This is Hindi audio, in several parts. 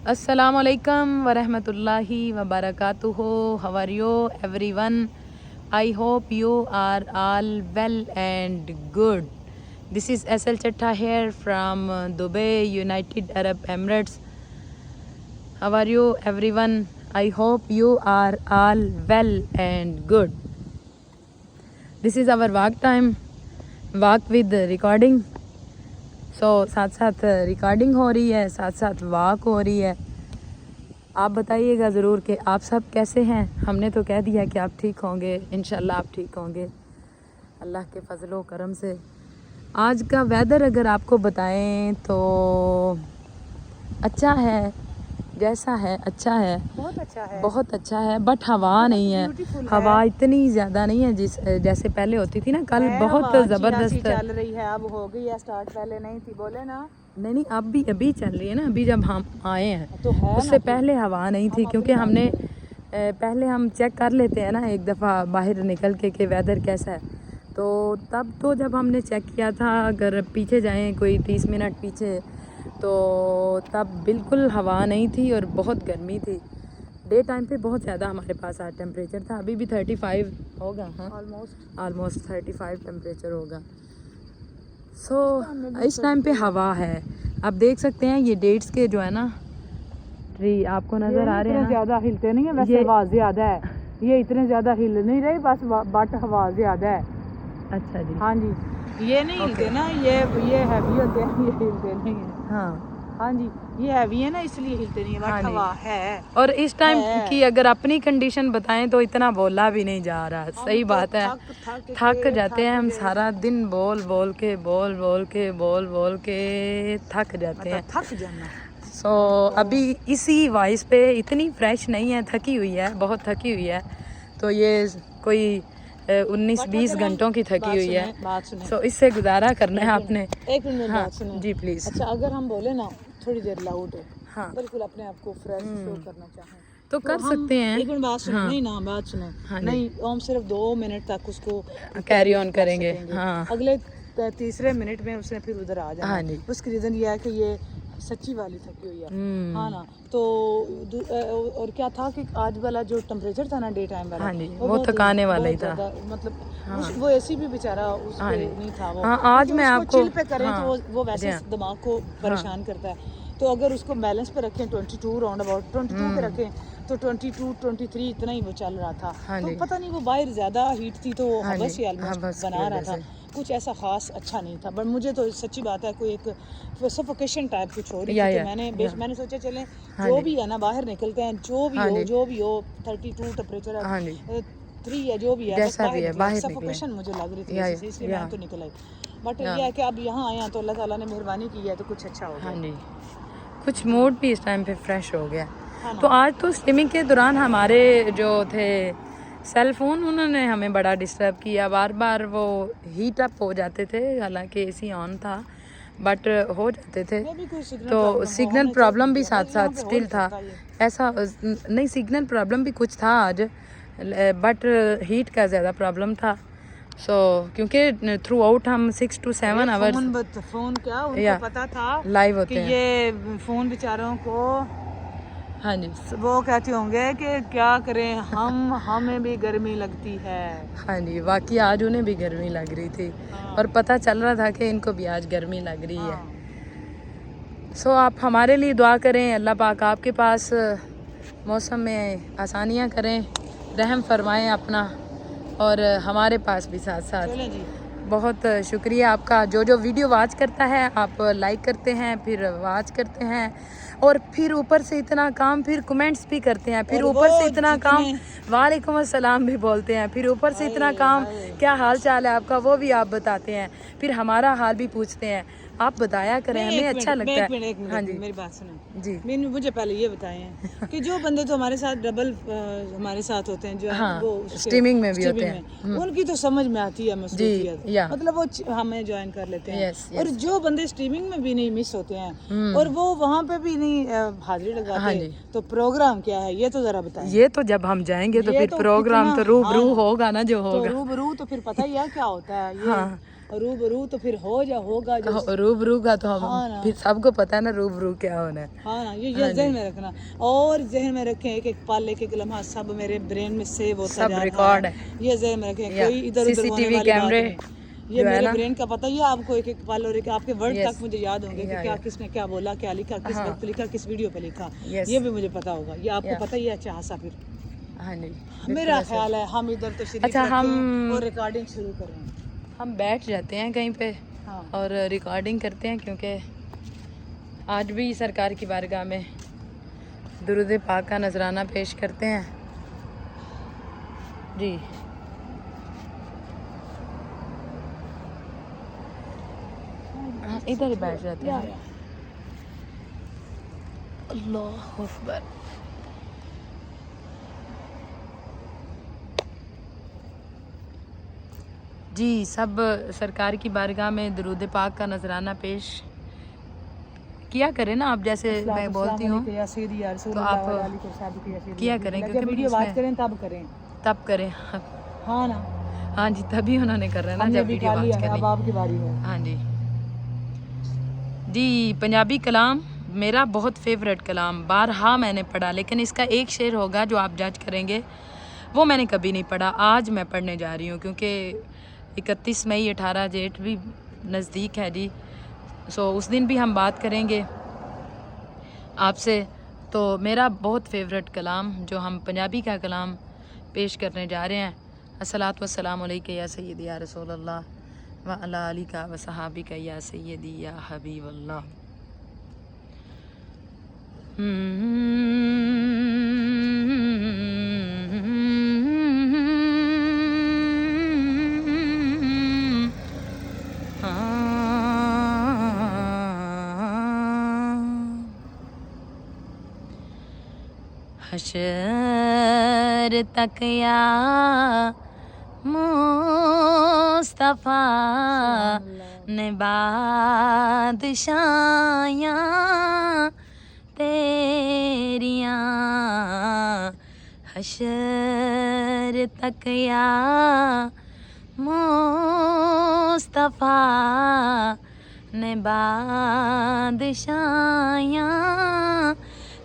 Assalamualaikum warahmatullahi wabarakatuh. How are you everyone? I hope you are all well and good. This is SL Chatta here from Dubai, United Arab Emirates. How are you everyone? I hope you are all well and good. This is our walk time. Walk with recording. साथ साथ रिकॉर्डिंग हो रही है, साथ साथ वॉक हो रही है। आप बताइएगा ज़रूर कि आप सब कैसे हैं। हमने तो कह दिया कि आप ठीक होंगे, इंशाल्लाह आप ठीक होंगे अल्लाह के फजलो करम से। आज का वेदर अगर आपको बताएं तो अच्छा है, जैसा है अच्छा है, बहुत अच्छा है। बट हवा नहीं है, हवा इतनी ज़्यादा नहीं है जैसे पहले होती थी ना। कल बहुत ज़बरदस्त चल रही है, अब हो गई है स्टार्ट, पहले नहीं थी, बोले ना। नहीं अभी चल रही है ना। अभी जब हम आए हैं तो है उससे पहले हवा नहीं थी, क्योंकि हमने पहले हम चेक कर लेते हैं ना एक दफ़ा बाहर निकल के वेदर कैसा है। तो तब तो जब हमने चेक किया था, अगर पीछे जाएं कोई 30 मिनट पीछे, तो तब बिल्कुल हवा नहीं थी और बहुत गर्मी थी। डे टाइम पे बहुत ज़्यादा हमारे पास आज टेम्परेचर था। अभी भी 35 होगा, हाँ ऑलमोस्ट 35 टेम्परेचर होगा। इस टाइम पे हवा है। आप देख सकते हैं ये डेट्स के जो है ना ट्री आपको नज़र आ रहे हैं ना, ज़्यादा हिलते नहीं है, वैसे हवा ज़्यादा है। ये इतने ज़्यादा हिल नहीं रहे, बस बट हवा ज़्यादा है। अच्छा जी, हाँ जी, ये नहीं हिलते ना, ये हैवी होते हैं, ये हिलते नहीं है। हाँ जी, ये हैवी है ना, इसलिए हिलते नहीं है, बट हवा है। और इस टाइम की अगर अपनी कंडीशन बताएं तो इतना बोला भी नहीं जा रहा। सही बात है, थक जाते हैं हम। सारा दिन बोल बोल के थक जाते हैं। थक जाना। अभी इसी वॉइस पे इतनी फ्रेश नहीं है, थकी हुई है, बहुत थकी हुई है। तो ये कोई 19-20 घंटों की थकी हुई है। इससे गुजारा करना है आपने। एक मिनट बात सुने जी प्लीज़। अच्छा, अगर हम बोले ना थोड़ी देर लाउड है, हाँ बिल्कुल अपने आप को फ्रेश शो करना चाहें तो कर सकते हैं। एक मिनट बात सुनो। नहीं ना, बात सुनो। नहीं, हम सिर्फ 2 मिनट तक उसको कैरी ऑन करेंगे। हाँ, अगले तीसरे मिनट में उसने फिर उधर आ जाना। हाँ जी। उसकी रीज़न ये है कि ये सच्ची वाली थकी हुई है, हाँ ना। तो और क्या था कि आज वाला जो टेम्परेचर था ना डे टाइम वाला, हाँ जी, वो थकाने वाला ही था। मतलब वो एसी भी बेचारा उस पे नहीं था। वो आज मैं आपको चिल पे करें तो वो वैसे दिमाग को परेशान करता है। तो अगर उसको बैलेंस पे रखें, 22 राउंड अबाउट 22 पे रखें, तो 22-23 इतना ही वो चल रहा था। तो पता नहीं वो बाहर ज़्यादा हीट थी तो हवस ही ऑलमोस्ट बना रहा था। कुछ ऐसा खास अच्छा नहीं था। बट मुझे तो सच्ची बात है कोई एक सफोकेशन टाइप कुछ हो रही थी। तो मैंने सोचा चलें जो भी है ना बाहर निकलते हैं, जो भी हो 32 टेम्परेचर है, 3 है, जो भी है, बाहर सफोकेशन मुझे लग रही थी, इसलिए मैं तो निकल आई। बट ये है कि अब यहाँ आया तो अल्लाह ताला ने मेहरबानी की है तो कुछ अच्छा हो गया। हाँ जी, कुछ मूड भी इस टाइम पे फ्रेश हो गया। तो आज तो स्ट्रीमिंग के दौरान हमारे जो थे सेल फोन, उन्होंने हमें बड़ा डिस्टर्ब किया। बार बार वो हीट अप हो जाते थे, हालांकि एसी ऑन था, बट हो जाते थे। तो सिग्नल प्रॉब्लम भी साथ साथ स्टिल था। ऐसा नहीं, सिग्नल प्रॉब्लम भी कुछ था आज, बट हीट का ज़्यादा प्रॉब्लम था। क्योंकि थ्रू आउट हम 6 to 7 आवर्स फोन क्या उनको पता था लाइव होते हैं। ये फोन बेचारों को, हाँ जी, वो कहते होंगे कि क्या करें हमें भी गर्मी लगती है। हाँ जी, वाकई आज उन्हें भी गर्मी लग रही थी। और पता चल रहा था कि इनको भी आज गर्मी लग रही है। आप हमारे लिए दुआ करें, अल्लाह पाक आपके पास मौसम में आसानियाँ करें, रहम फरमाएं अपना, और हमारे पास भी साथ साथ। बहुत शुक्रिया आपका। जो वीडियो वॉच करता है, आप लाइक करते हैं, फिर वॉच करते हैं, और फिर ऊपर से इतना काम, फिर कमेंट्स भी करते हैं, फिर ऊपर से इतना काम, वालेकुम अस्सलाम भी बोलते हैं, फिर ऊपर से इतना काम, क्या हाल चाल है आपका, वो भी आप बताते हैं, फिर हमारा हाल भी पूछते हैं। आप बताया करें, हमें अच्छा लगता है। हाँ जी, मेरी बात सुनो जी। मुझे पहले ये बताएं कि जो बंदे तो हमारे साथ डबल हमारे साथ होते हैं, जो वो स्ट्रीमिंग में भी होते हैं, उनकी तो समझ में आती है मसरूफियत, मतलब वो हमें ज्वाइन कर लेते हैं। और जो बंदे स्ट्रीमिंग में भी नहीं मिस होते हैं और वो वहाँ पे भी नहीं हाजिरी लगाते, तो प्रोग्राम क्या है ये तो जरा बताएं। ये तो जब हम जाएंगे तो फिर प्रोग्राम तो रूबरू होगा ना, जो होगा रूबरू, तो फिर पता ही है क्या होता है ये। रूबरू तो फिर होगा जो रूबरू का तो हम हाँ ना। फिर सबको पता है ना रूबरू क्या होना है। हाँ ना, ये जहन में रखना और जहन में रखें, एक एक पल एक एक लम्हा सब मेरे ब्रेन में सेव होता सब जा रहा रिकॉर्ड है, ये जहन में रखें, या कोई इधर उधर होने सीसीटीवी वाली बात कैमरे नहीं। ये जो है मेरे ना, ब्रेन का पता ही है आपको, एक एक पल और एक आपके वर्ड Yes. तक मुझे याद होंगे कि या, क्या या। किसने क्या बोला, क्या लिखा, किस हाँ। वक्त लिखा, किस वीडियो पे लिखा, Yes. ये भी मुझे पता होगा। ये आपको या। पता ही है। अच्छा हंसा फिर हाँ जी मेरा बिल्कुल ऐसे। ख्याल है हम इधर तो शरीफ अच्छा, रखें हम- और रिकॉर्डिंग शुरू करें। हम बैठ जाते हैं कहीं पे हाँ और रिकॉर्डिंग करते हैं, क्योंकि आज भी सरकार की बारगाह में दुरूद पाक का नजराना पेश करते हैं जी। हाँ, इधर ही बैठ जाते हैं। अल्लाह अकबर। जी, सब सरकार की बारगाह में दुरूद पाक का नजराना पेश किया करें ना आप, जैसे मैं बोलती हूँ तो आप किया करें, क्योंकि वीडियो बात करें तब करें, तब करें। हाँ ना। हाँ जी, तभी उन्होंने करना है ना हमने जब भी वीडियो खा लिया वॉच है, अब करनी। आपकी बारी है। हाँ जी जी, पंजाबी कलाम मेरा बहुत फेवरेट कलाम, बारहा मैंने पढ़ा, लेकिन इसका एक शेर होगा जो आप जज करेंगे, वो मैंने कभी नहीं पढ़ा। आज मैं पढ़ने जा रही हूँ, क्योंकि 31 मई 18 जेठ भी नज़दीक है जी। सो उस दिन भी हम बात करेंगे आपसे। तो मेरा बहुत फेवरेट कलाम जो हम पंजाबी का कलाम पेश करने जा रहे हैं, अस्सलातु वस्सलामु अलैका या सय्यदी या रसूल अल्लाह व अला आलिका व सहाबिका या सय्यदी या हबीबल्लाह। हशर तक या मुस्तफ़ा ने बादशायां तेरियां, हशर तक या मुस्तफ़ा ने बादशायां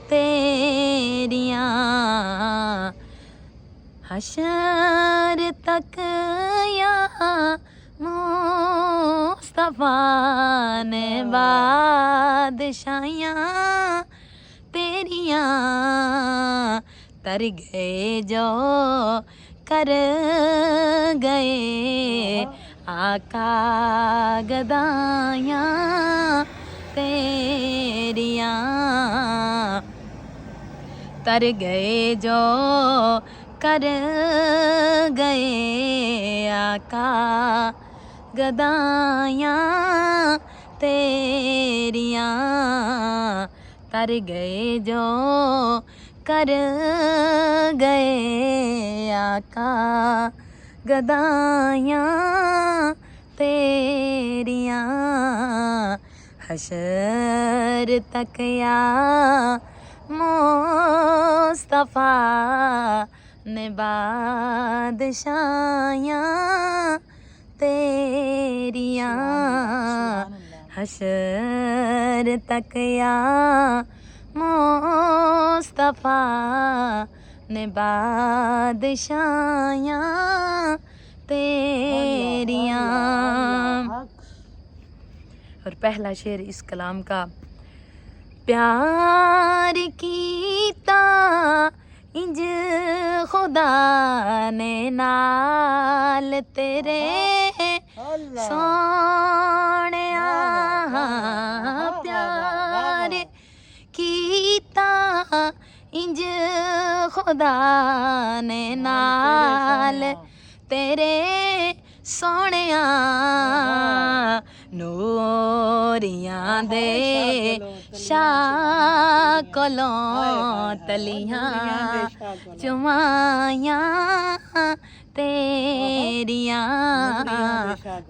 तेरियां, हशर तक या मुस्तफ़ा ने बादशायां तेरियां, तर गए जो कर गए आका गदायां तेरियां, तर गए जो कर गए आका गदायां तेरियां, तर गए जो कर गए आका गदायां तेरियां, हशर तक या मुस्तफ़ा ने बादशायां तेरियां, हशर तक या मुस्तफ़ा ने बादशायां तेरियां। और पहला शेर इस कलाम का, प्यार कीता इंज खुदा ने नाल तेरे सोहणिया, प्यार कीता इंज खुदा ने नाल तेरे सोहणिया, नूरियां दे शाह कोलों तलियां चुमायां तेरियां,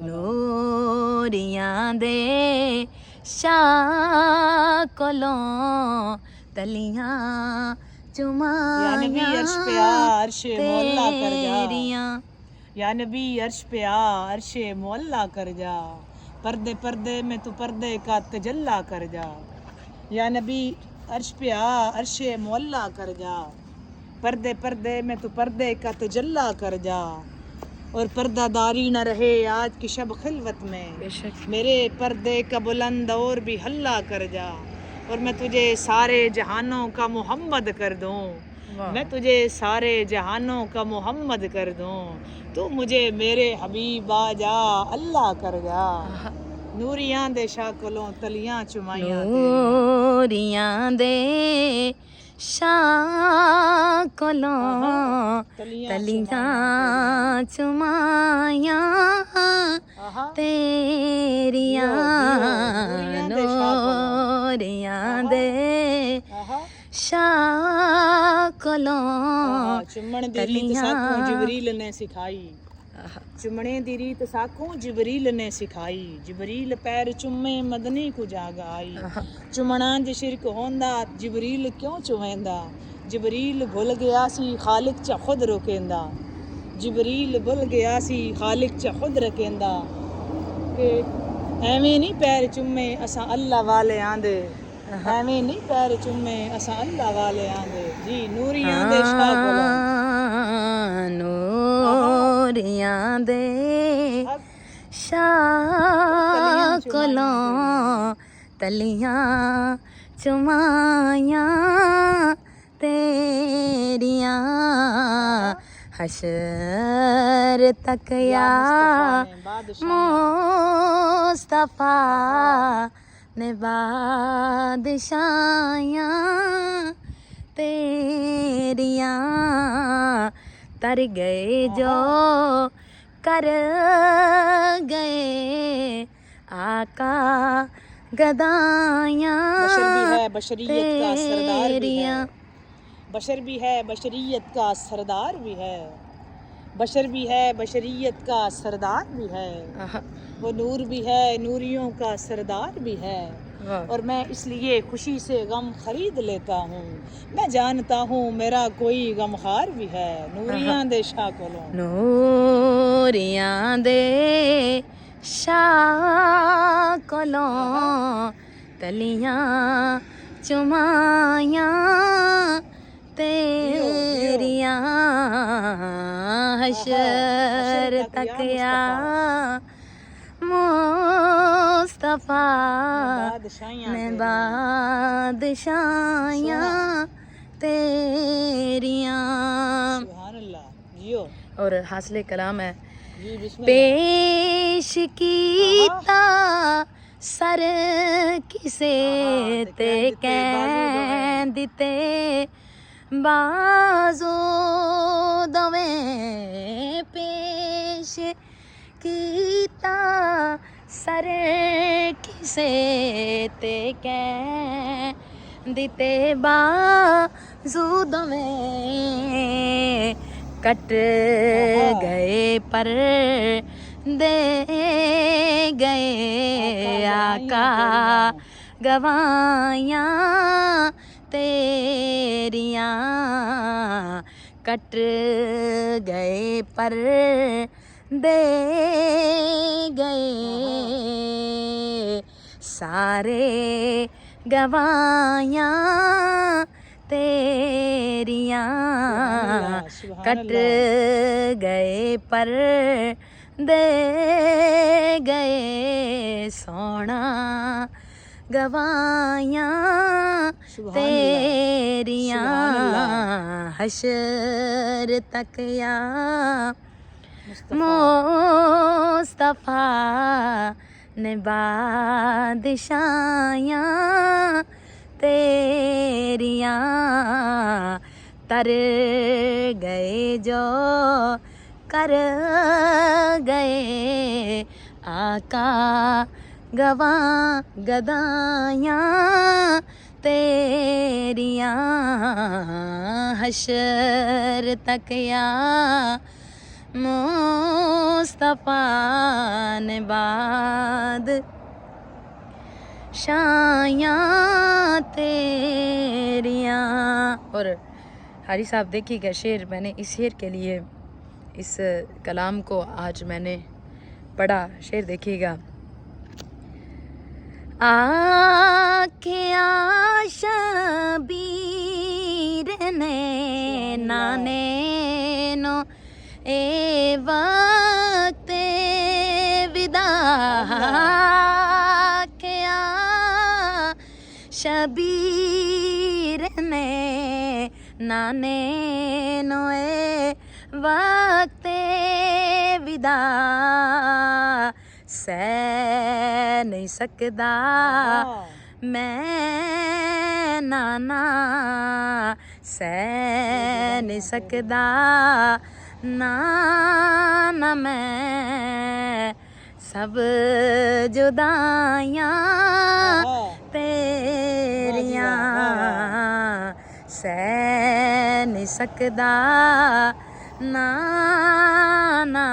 नूरियां दे शाह कोलों तलियां चुमायां तेरियां। या नबी अर्श पे आ, अर्शे मुअल्ला कर जा, पर्दे पर्दे में तू पर्दे का तजल्ला कर जा। या नबी अर्श पे आ, अर्शे मुअल्ला कर जा, पर्दे पर्दे में तू पर्दे का तजल्ला कर जा। और पर्दादारी न रहे आज की शब खिलवत में, बेशक मेरे पर्दे का बुलंद और भी हल्ला कर जा। और मैं तुझे सारे जहानों का मोहम्मद कर दूं, मैं तुझे सारे जहानों का मोहम्मद कर दूं, तू मुझे मेरे हबीब आ जा अल्लाह कर जा। नूरियां दे शाकलों तलियां चुमाइयां नूरियां दे शाकलों तलियां चुमाइयां तेरियां नूरियां दे शाकलों चुमण दी रीत साखों जिबरील ने सिखाई, चुमणे दी रीत साखों जिबरील ने सिखाई। जिबरील पैर चुमे मदनी को जाग आई, चुमणा ज शिरक होंदा जिबरील क्यों चुवेंदा। जिबरील भुल गया सी खालिक च खुद रोकेंदा, जिबरील भुल गया सी खालिक च खुद रकेंदा। कि एवें नहीं पैर चुमे असां अल्लाह वाले आंदे, एवें नहीं पैर चुमे असां अल्लाह वाले आंदे। जी नूरियां दे शाकलों नूरियां दे शाकलों तलियां चुमाइयां तेरियां हशर तक या मुस्तफा ने बादशाहियां तेरियां तर गए जो कर गए आका गदाइयां बशरियत का सरदार भी है, बशर भी है बशरियत का सरदार भी है, बशर भी है बशरियत का सरदार भी है। वो नूर भी है नूरियों का सरदार भी है। और मैं इसलिए खुशी से गम खरीद लेता हूँ, मैं जानता हूँ मेरा कोई गमखार भी है। नूरियां दे शाकलों नूरियां दे शाकलों तलियां चुमाइयां तेरियां हशर तक या मुस्तफा ने बादशाहियां तेरियां। सुभान अल्लाह जियो। और हासिल कलाम है जी बिस्मिल्लाह। पेश कीता सर किसे ते कहंदिते बाजो दवे पेश कीता सर किसे ते कहंदिते बाजो दवे कट गए पर दे गए आका गवाइयां तेरियां कट गए पर दे गए सारे गवाइयां तेरियां कट गए पर दे गए सोना गवाइयां तेरियां हशर तक या मुस्तफा ने बादशाहियां तेरियां तर गए जो कर गए आका गवा गदाइयां तेरियां हशर तक या मुस्तफा ने बाद शायां तेरियां। और हारी साहब देखिएगा शेर, मैंने इस शेर के लिए इस कलाम को आज मैंने पढ़ा। शेर देखिएगा। आँखें शबीर ने नाने नो ए वक्त विदा शबीर ने नाने नोए वक्त विदा सह नहीं सकदा मैं नाना सह नहीं सकदा नाना मैं सब जुदाइयां तेरियां सह नहीं सकदा नाना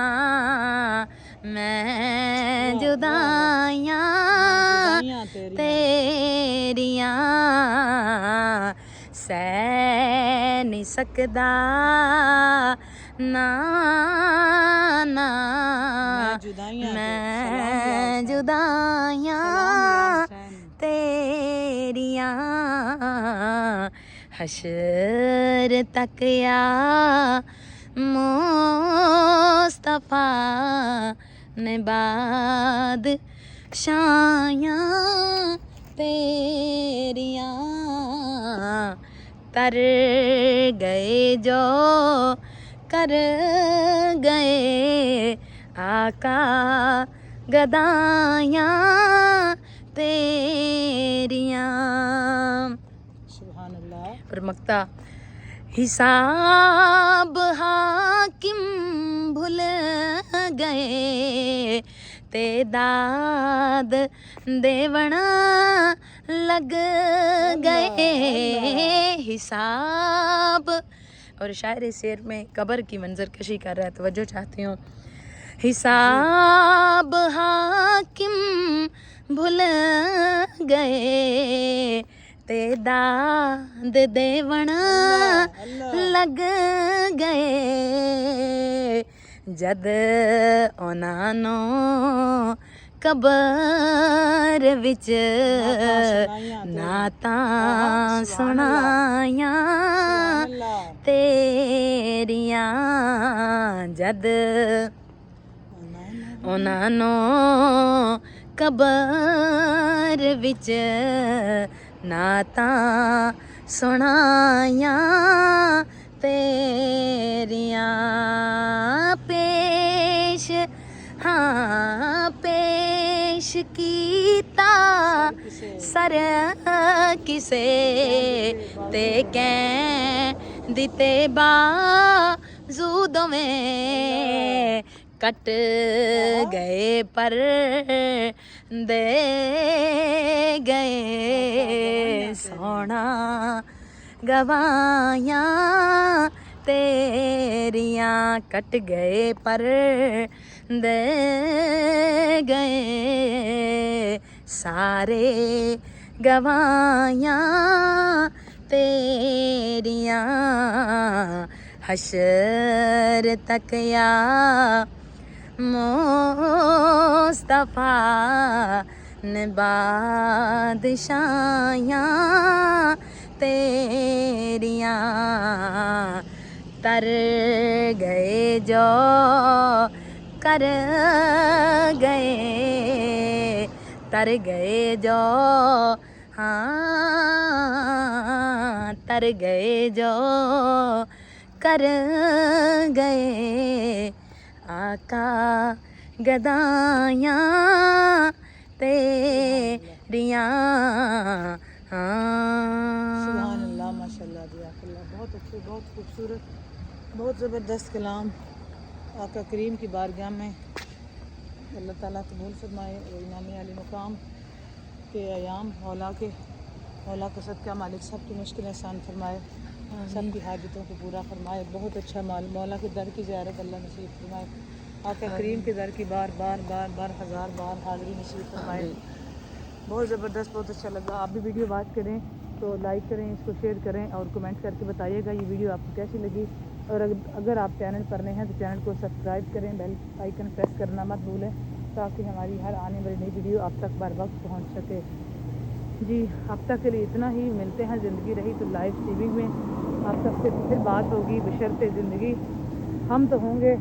मैं जुदाइयां तेरियां सह नहीं सकदा नाना मैं जुदाइयां तेरियां हशर तक या मुस्तफा ने बाद शायां तेरियां तर गए जो कर गए आका गदायां तेरियां। सुभान अल्लाह। और मक्ता हिसाब हाकिम भूल गए तेदाद देवना लग गए हिसाब। और शायर शेर में कब्र की मंजर कशी कर रहा है, तवज्जो चाहती हूँ। हिसाब हाकिम भूल गए तेदाद देवना लग गए जद ओनानो कबर विच नाता सुनाया तेरियां जद ओनानो कबर विच नाता सुनाया तेरियां पेश हाँ पेश कीता सर किसे ते कैं दिते बाजू में कट गए पर दे गए सोना गवायां तेरियां कट गए पर दे गए सारे गवायां तेरियां हशर तक या मुस्तफा ने बादशायां तेरियां तर गए जो कर गए तर गए जो हाँ तर गए जो कर गए आका गदायां तेरियां। सुभान अल्लाह माशाल्लाह जज़ाकल्लाह। बहुत अच्छे, बहुत खूबसूरत, बहुत ज़बरदस्त कलाम आका करीम की बारगाह में अल्लाह ताला कबूल फरमाए और इमाम अली मुकाम के अयाम मौला का सदका मालिक सब की मुश्किलें आसान फरमाए, सब की हाजतों को पूरा फरमाए। बहुत अच्छा मौला के दर की ज़ियारत अल्लाह नसीब फरमाए। आका करीम के दर की बार बार बार बार हज़ार बार हाज़िरी नसीब फरमाए। बहुत ज़बरदस्त, बहुत अच्छा लगा। आप भी वीडियो वॉच करें तो लाइक करें, इसको शेयर करें और कमेंट करके बताइएगा ये वीडियो आपको कैसी लगी। और अगर आप चैनल पर नए हैं तो चैनल को सब्सक्राइब करें, बेल आइकन प्रेस करना मत भूलें ताकि हमारी हर आने वाली नई वीडियो आप तक बर वक्त पहुँच सके। जी अब तक के लिए इतना ही। मिलते हैं ज़िंदगी रही तो लाइव स्ट्रीमिंग में आप सबसे फिर बात होगी। बशर्ते ज़िंदगी हम तो होंगे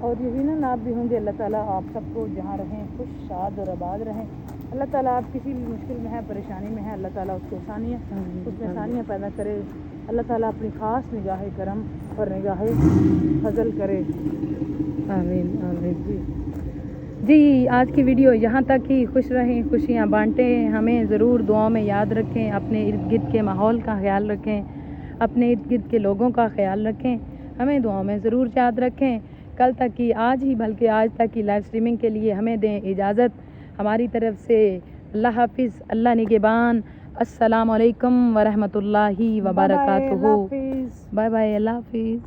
और यकीनन आप भी होंगे। अल्लाह ताला आप सबको जहाँ रहें खुश शाद और आबाद रहें। अल्लाह ताला आप किसी भी मुश्किल में है, परेशानी में है, अल्लाह ताला उसमें आसानियाँ पैदा करे। अल्लाह ताला अपनी ख़ास निगाह करम और निगाह फजल करे। आमीन आमीन। जी आज की वीडियो यहाँ तक ही। खुश रहें, खुशियाँ बांटें, हमें ज़रूर दुआओं में याद रखें, अपने इर्द गिर्द के माहौल का ख्याल रखें, अपने इर्द गिर्द के लोगों का ख्याल रखें, हमें दुआओं में ज़रूर याद रखें। कल तक की आज ही बल्कि आज तक की लाइव स्ट्रीमिंग के लिए हमें दें इजाज़त। हमारी तरफ से अल्लाह हाफिज़, अल्लाह निगहबान। अस्सलाम वालेकुम व रहमतुल्लाहि व बरकातुहू। बाय बाय, अल्लाह हाफिज़।